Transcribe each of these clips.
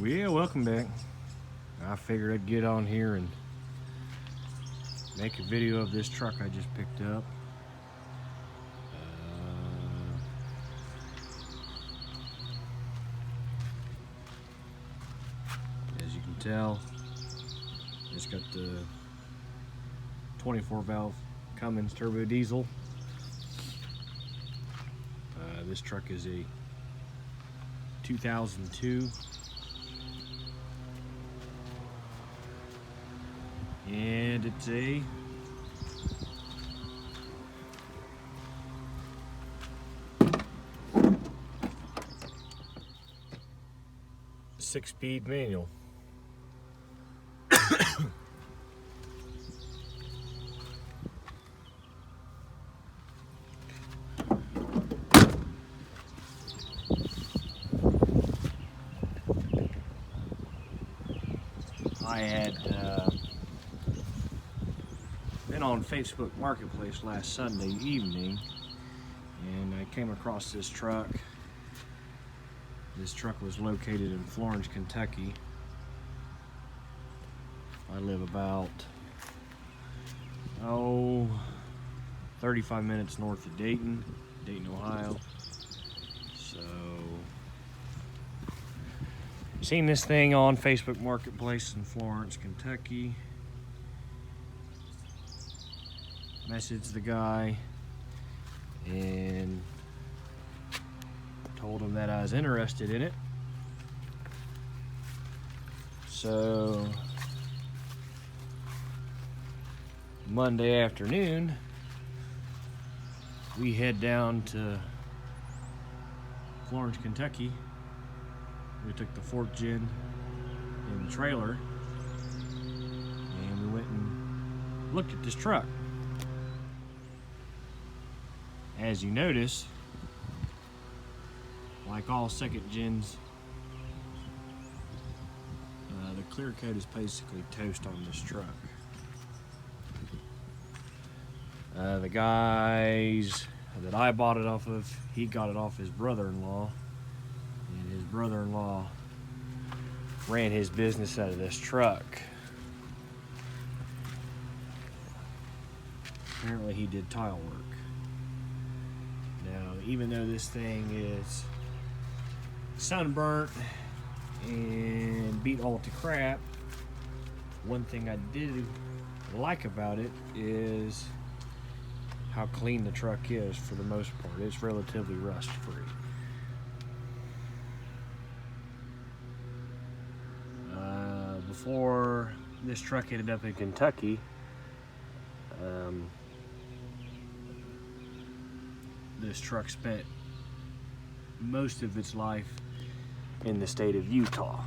Well, welcome back. I figured I'd get on here and make a video of this truck I just picked up. As you can tell, it's got the 24 valve Cummins turbo diesel. This truck is a 2002. And it's a six-speed manual. I had been on Facebook Marketplace last Sunday evening and I came across this truck. This truck was located in Florence, Kentucky. I live about 35 minutes north of Dayton, Ohio. So seen this thing on Facebook Marketplace in Florence, Kentucky. Messaged the guy and told him that I was interested in it. So Monday afternoon, we head down to Florence, Kentucky. We took the 4th gen in the trailer and we went and looked at this truck. As you notice, like all 2nd gens, the clear coat is basically toast on this truck. The guys that I bought it off of, he got it off his brother-in-law, and his brother-in-law ran his business out of this truck. Apparently he did tile work. Now, even though this thing is sunburnt and beat all to crap, one thing I did like about it is how clean the truck is for the most part. It's relatively rust free. Before this truck ended up in Kentucky, this truck spent most of its life in the state of Utah.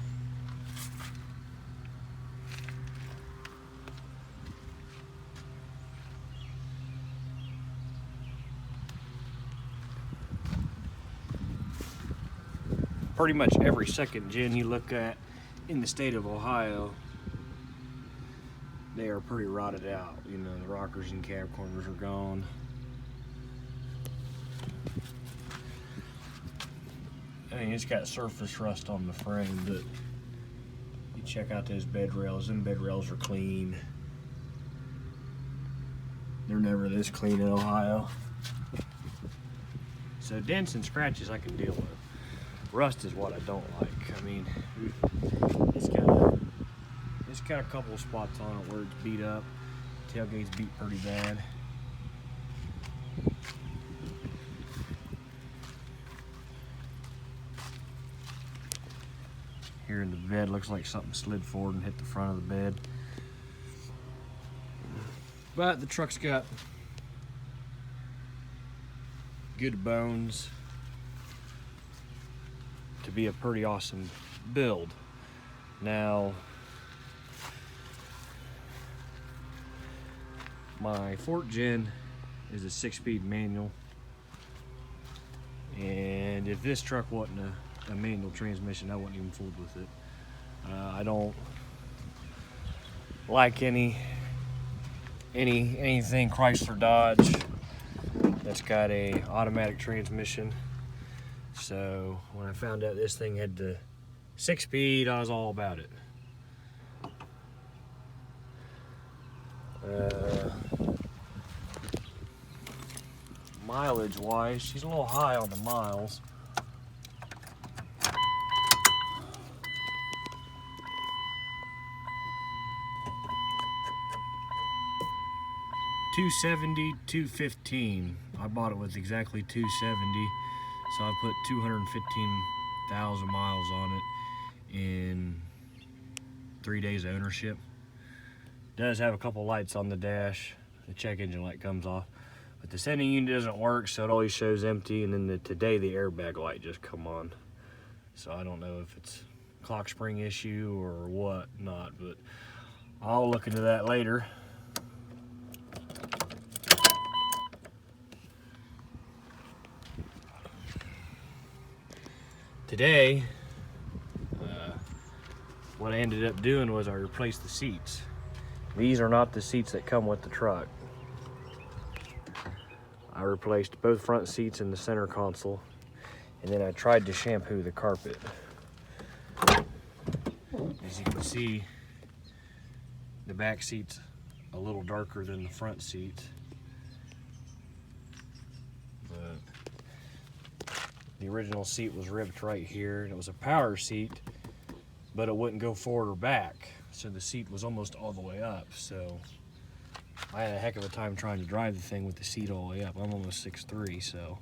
Pretty much every 2nd gen you look at in the state of Ohio, they are pretty rotted out. You know, the rockers and cab corners are gone. I mean, it's got surface rust on the frame, but you check out those bed rails. Them bed rails are clean. They're never this clean in Ohio. So dents and scratches I can deal with. Rust is what I don't like. I mean, it's got a couple of spots on it where it's beat up. Tailgate's beat pretty bad. Here in the bed, looks like something slid forward and hit the front of the bed. But the truck's got good bones to be a pretty awesome build. Now, my 4th gen is a 6-speed manual, and if this truck wasn't a manual transmission, I wouldn't even fool with it. I don't like anything Chrysler Dodge that's got a automatic transmission. So when I found out this thing had the 6-speed, I was all about it. Mileage wise, she's a little high on the miles. 270, 215. I bought it with exactly 270, so I put 215,000 miles on it in 3 days of ownership. Does have a couple lights on the dash. The check engine light comes off, but the sending unit doesn't work, so it always shows empty. And then today the airbag light just come on, so I don't know if it's clock spring issue or what not, but I'll look into that later. Today, what I ended up doing was I replaced the seats. These are not the seats that come with the truck. I replaced both front seats and the center console, and then I tried to shampoo the carpet. As you can see, the back seat's a little darker than the front seats. The original seat was ripped right here, and it was a power seat, but it wouldn't go forward or back, so the seat was almost all the way up. So I had a heck of a time trying to drive the thing with the seat all the way up. I'm almost 6'3", so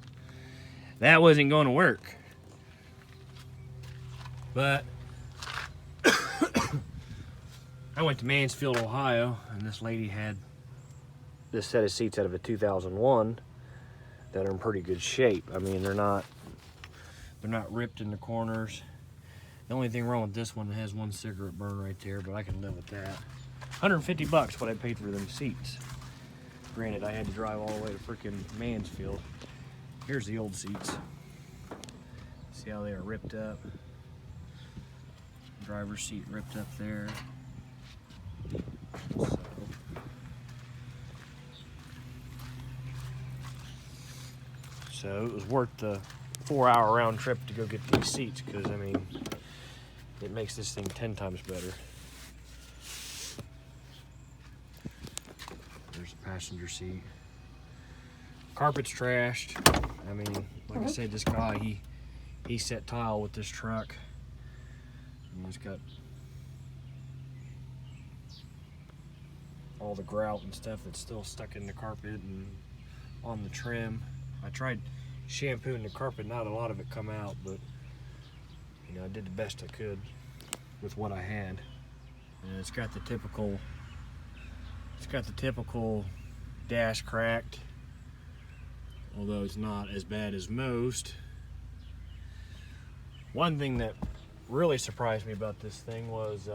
that wasn't going to work. But I went to Mansfield, Ohio, and this lady had this set of seats out of a 2001 that are in pretty good shape. I mean, they're not ripped in the corners. The only thing wrong with this one, it has one cigarette burn right there, but I can live with that. 150 bucks what I paid for them seats. Granted, I had to drive all the way to freaking Mansfield. Here's the old seats. See how they are ripped up? Driver's seat ripped up there. So it was worth the 4-hour round trip to go get these seats, because I mean, it makes this thing 10 times better. There's the passenger seat. Carpet's trashed. I mean, like I said, this guy, he set tile with this truck. And he's got all the grout and stuff that's still stuck in the carpet and on the trim. I tried shampooing the carpet, not a lot of it come out, but you know, I did the best I could with what I had. And it's got the typical dash cracked, although it's not as bad as most. One thing that really surprised me about this thing was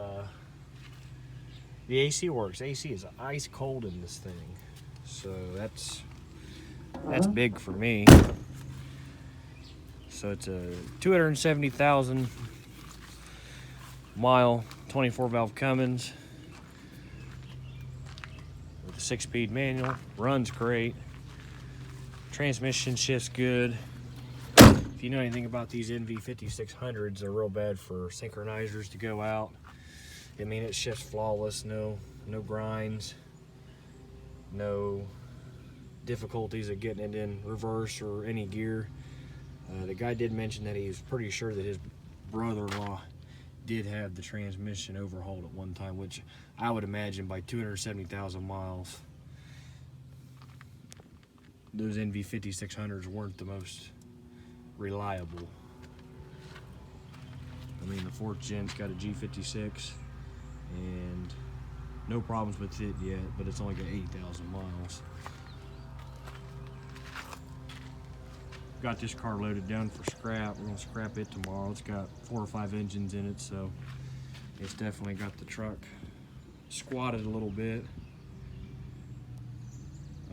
the AC works. AC is ice cold in this thing, so that's big for me. So it's a 270,000 mile 24 valve Cummins with a 6-speed manual. Runs great. Transmission shifts good. If you know anything about these NV5600s, they're real bad for synchronizers to go out. I mean, it shifts flawless, no grinds, no difficulties of getting it in reverse or any gear. The guy did mention that he was pretty sure that his brother-in-law did have the transmission overhauled at one time, which I would imagine by 270,000 miles, those NV5600s weren't the most reliable. I mean, the 4th gen's got a G56 and no problems with it yet, but it's only got 8,000 miles. Got this car loaded down for scrap. We're gonna scrap it tomorrow. It's got 4 or 5 engines in it, so it's definitely got the truck squatted a little bit.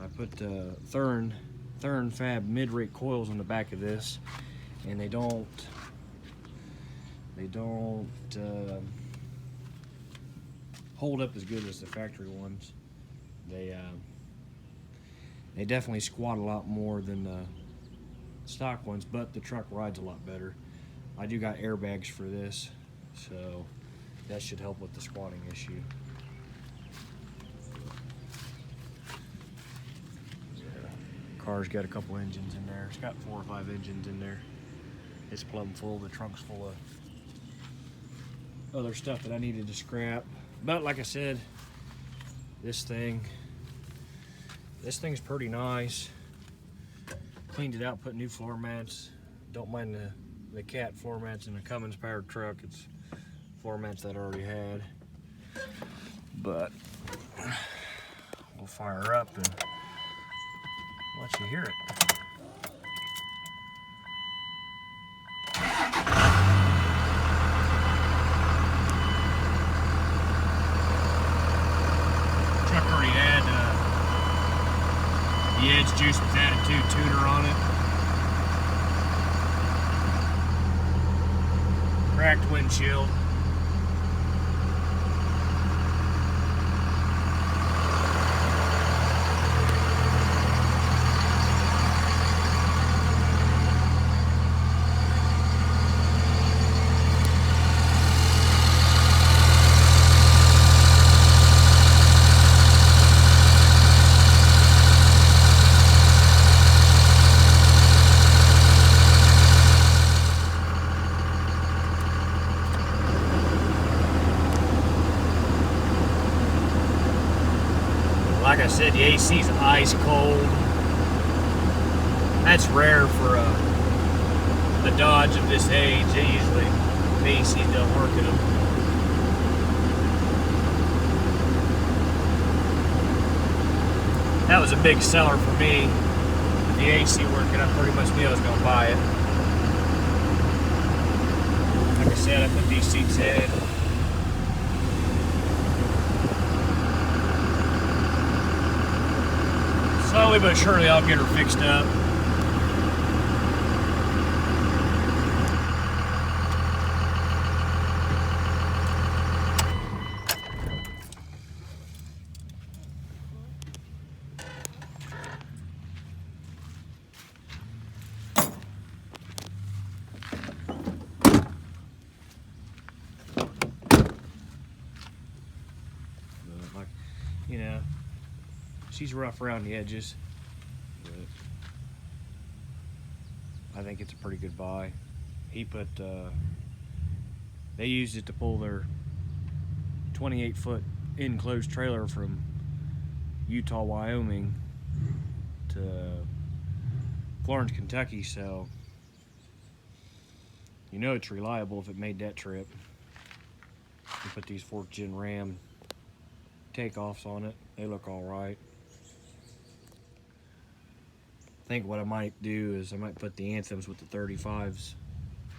I put Thurn Fab mid-rate coils on the back of this, and they don't hold up as good as the factory ones. They definitely squat a lot more than the stock ones, but the truck rides a lot better. I do got airbags for this, So that should help with the squatting issue. Car's got a couple engines in there. It's got 4 or 5 engines in there. It's plumb full. The trunk's full of other stuff that I needed to scrap. But like I said, this thing's pretty nice. Cleaned it out, put new floor mats. Don't mind the cat floor mats in a Cummins powered truck. It's floor mats that I already had. But we'll fire up and let you hear it. Truck already had the edge juice with attitude tuner on it. Cracked windshield. Like I said, the AC's ice cold. That's rare for a Dodge of this age. They usually, the AC don't work in them. That was a big seller for me. With the AC working, I pretty much knew I was going to buy it. Like I said, I put these seats in. Slowly but surely I'll get her fixed up. Like, you know, she's rough around the edges, but I think it's a pretty good buy. He put, they used it to pull their 28-foot enclosed trailer from Utah, Wyoming to Florence, Kentucky, so you know it's reliable if it made that trip. We put these 4th gen Ram takeoffs on it. They look all right. I think what I might do is I might put the anthems with the 35s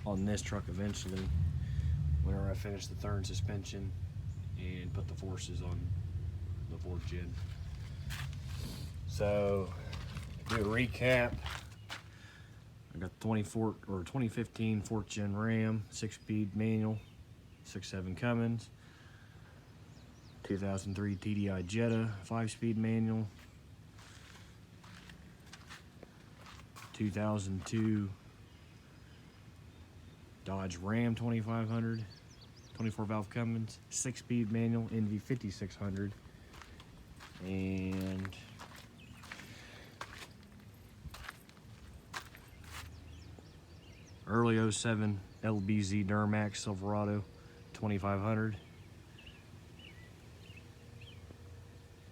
on this truck eventually whenever I finish the third suspension, and put the forces on the 4th gen. So, do a recap. I got 2015 4th gen Ram, 6-speed manual, 6.7 Cummins, 2003 TDI Jetta, 5-speed manual, 2002 Dodge Ram 2500, 24-valve Cummins, 6-speed manual, NV 5600, and early 07 LBZ Duramax Silverado 2500.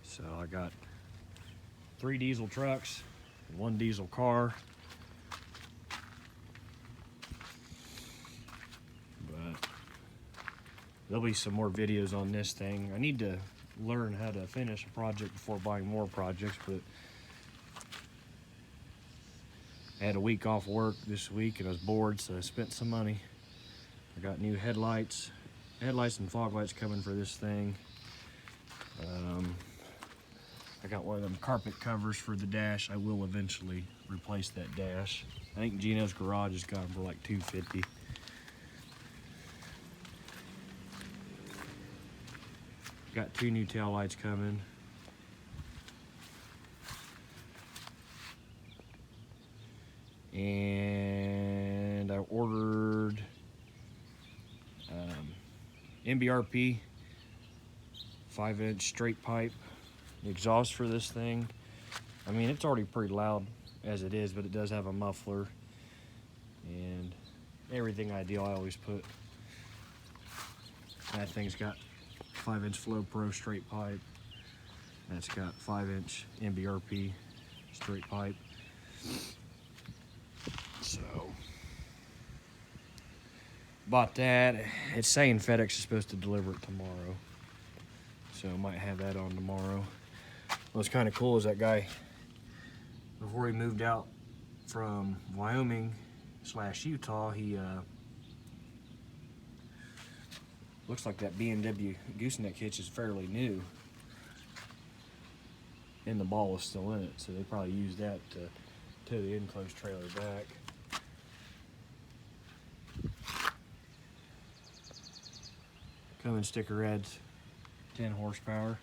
So I got 3 diesel trucks, 1 diesel car. But there'll be some more videos on this thing. I need to learn how to finish a project before buying more projects, but I had a week off work this week and I was bored, so I spent some money. I got new headlights and fog lights coming for this thing. I got one of them carpet covers for the dash. I will eventually replace that dash. I think Gino's Garage has got them for like $250. Got 2 new tail lights coming. And I ordered MBRP 5-inch straight pipe exhaust for this thing. I mean, it's already pretty loud as it is, but it does have a muffler and everything ideal. I always put that thing's got 5-inch Flow Pro straight pipe. That's got 5-inch MBRP straight pipe. So bought that. It's saying FedEx is supposed to deliver it tomorrow, so I might have that on tomorrow. What's kind of cool is that guy, before he moved out from Wyoming / Utah, he looks like that B&W gooseneck hitch is fairly new, and the ball is still in it, so they probably used that to tow the enclosed trailer back. Cummins sticker adds 10 horsepower.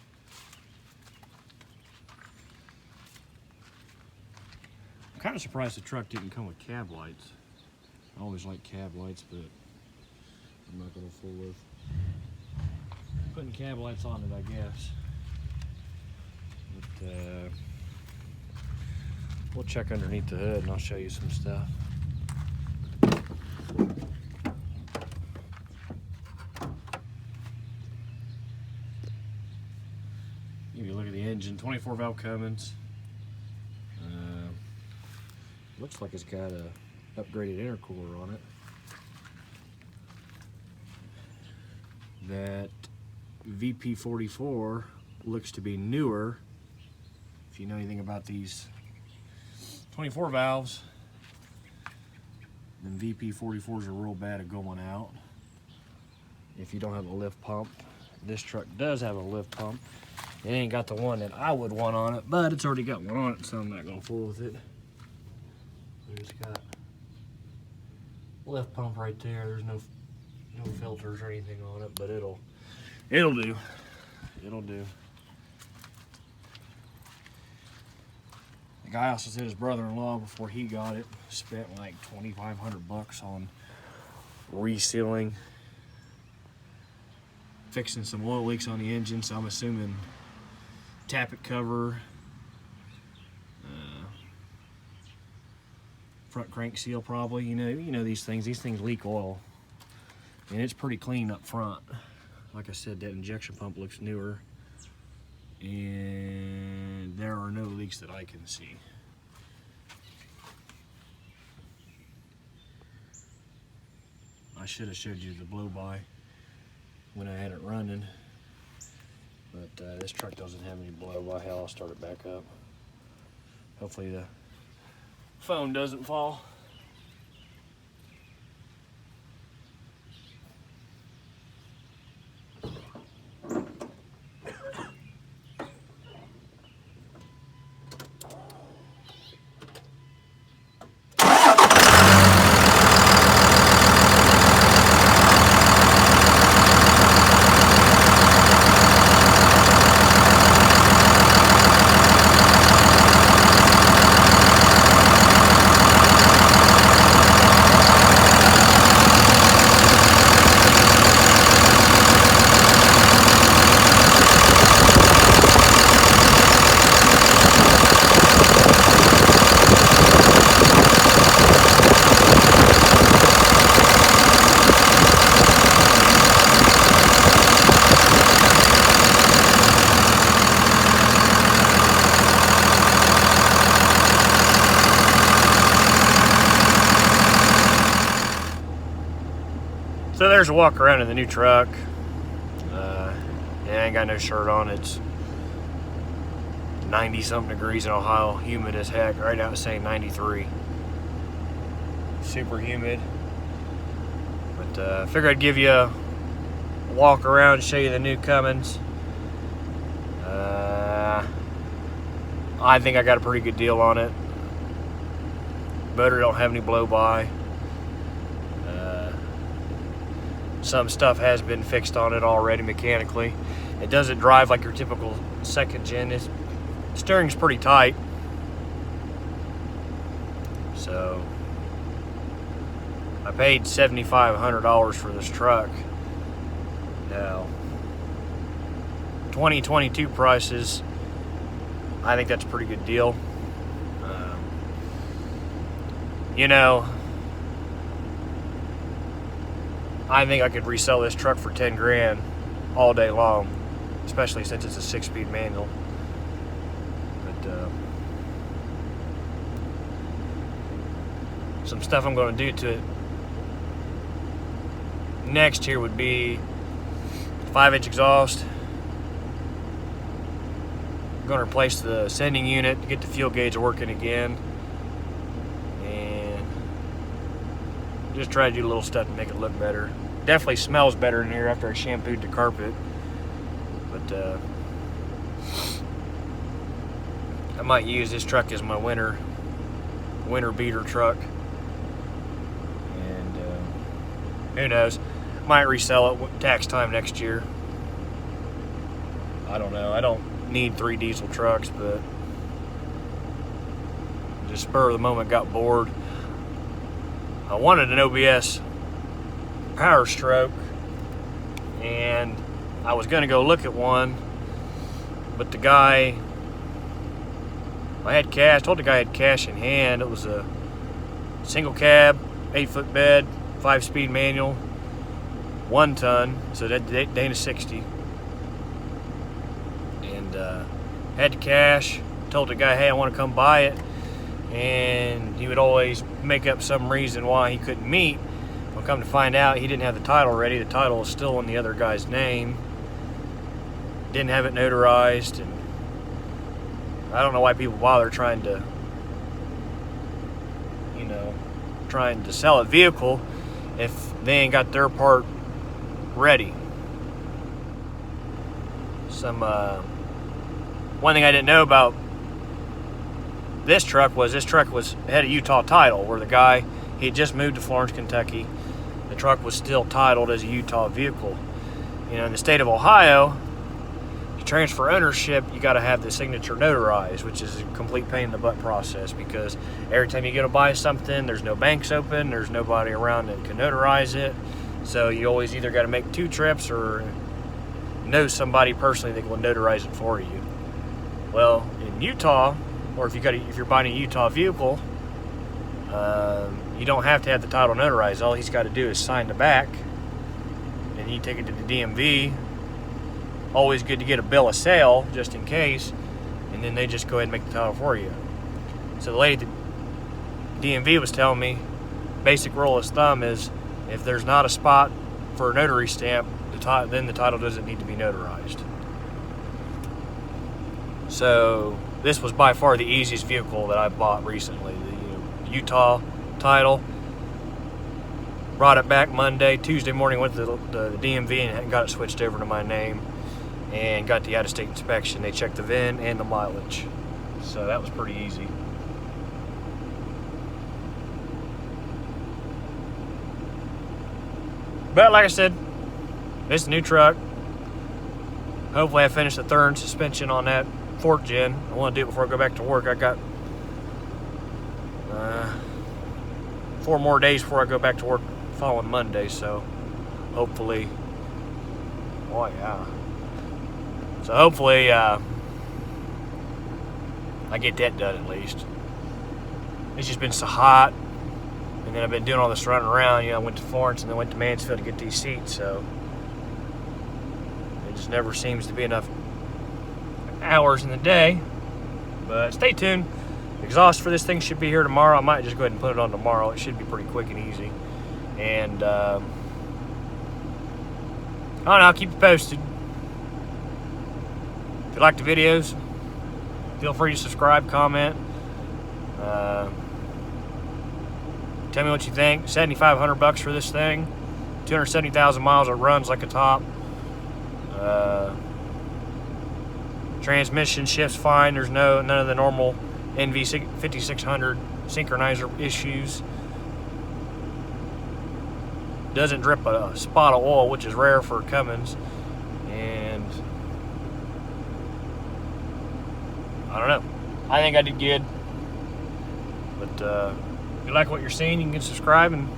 I'm kind of surprised the truck didn't come with cab lights. I always like cab lights, but I'm not going to fool with putting cab lights on it, I guess. But we'll check underneath the hood and I'll show you some stuff. If you look at the engine, 24 valve Cummins. Looks like it's got a upgraded intercooler on it. That VP44 looks to be newer. If you know anything about these 24 valves, then VP44s are real bad at going out if you don't have a lift pump. This truck does have a lift pump. It ain't got the one that I would want on it, but it's already got one on it, so I'm not gonna fool with it. It's got a lift pump right there. There's no filters or anything on it, but it'll do. It'll do. The guy also said his brother-in-law, before he got it, spent like $2,500 on resealing, fixing some oil leaks on the engine. So I'm assuming tappet cover, front crank seal probably. You know these things leak oil, and it's pretty clean up front. Like I said, that injection pump looks newer, and there are no leaks that I can see. I should have showed you the blow-by when I had it running, but this truck doesn't have any blow-by. Hell, I'll start it back up. Hopefully the phone doesn't fall. So there's a walk around in the new truck. I ain't got no shirt on. It's 90 something degrees in Ohio, humid as heck. Right now it's saying 93. Super humid. But I figured I'd give you a walk around and show you the new Cummins. I think I got a pretty good deal on it. Motor don't have any blow-by. Some stuff has been fixed on it already mechanically. It doesn't drive like your typical second gen. Its steering's pretty tight. So I paid $7,500 for this truck. Now, 2022 prices, I think that's a pretty good deal. You know, I think I could resell this truck for 10 grand all day long, especially since it's a 6-speed manual. But some stuff I'm going to do to it next here would be 5-inch exhaust. I'm going to replace the sending unit to get the fuel gauge working again, and just try to do a little stuff to make it look better. Definitely smells better in here after I shampooed the carpet, but I might use this truck as my winter beater truck, and who knows, might resell it tax time next year. I don't know. I don't need 3 diesel trucks, but just spur of the moment got bored. I wanted an OBS Power Stroke, and I was going to go look at one, but the guy, I had cash, told the guy I had cash in hand. It was a single cab, 8-foot bed, 5-speed manual, 1 ton, so that Dana 60. And had the cash, told the guy, hey, I want to come buy it. And he would always make up some reason why he couldn't meet. Well, come to find out, he didn't have the title ready. The title was still in the other guy's name. Didn't have it notarized, and I don't know why people bother trying to, you know, trying to sell a vehicle if they ain't got their part ready. One thing I didn't know about this truck had a Utah title, where the guy, he had just moved to Florence, Kentucky. The truck was still titled as a Utah vehicle. You know, in the state of Ohio, to transfer ownership, you got to have the signature notarized, which is a complete pain in the butt process, because every time you go to buy something, there's no banks open, there's nobody around that can notarize it. So you always either got to make 2 trips or know somebody personally that will notarize it for you. Well, in Utah, or if you're buying a Utah vehicle, you don't have to have the title notarized. All he's got to do is sign the back, and you take it to the DMV. Always good to get a bill of sale, just in case, and then they just go ahead and make the title for you. So the lady at the DMV was telling me, basic rule of thumb is, if there's not a spot for a notary stamp, then the title doesn't need to be notarized. So this was by far the easiest vehicle that I bought recently. The Utah title. Brought it back Monday. Tuesday morning went to the DMV and got it switched over to my name, and got the out-of-state inspection. They checked the VIN and the mileage. So that was pretty easy. But like I said, this is a new truck. Hopefully I finish the third suspension on that 4th gen. I want to do it before I go back to work. I got 4 more days before I go back to work following Monday, so hopefully, oh yeah. So hopefully I get that done at least. It's just been so hot, and then I've been doing all this running around. You know, I went to Florence and then went to Mansfield to get these seats, so it just never seems to be enough hours in the day. But stay tuned. Exhaust for this thing should be here tomorrow. I might just go ahead and put it on tomorrow. It should be pretty quick and easy. And I don't know, I'll keep you posted. If you like the videos, feel free to subscribe, comment. Tell me what you think. $7,500 for this thing. 270,000 miles. It runs like a top. Transmission shifts fine. There's none of the normal NV 5600 synchronizer issues. Doesn't drip a spot of oil, which is rare for Cummins. And I don't know. I think I did good. But if you like what you're seeing, you can subscribe and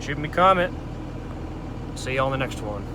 shoot me a comment. See you on the next one.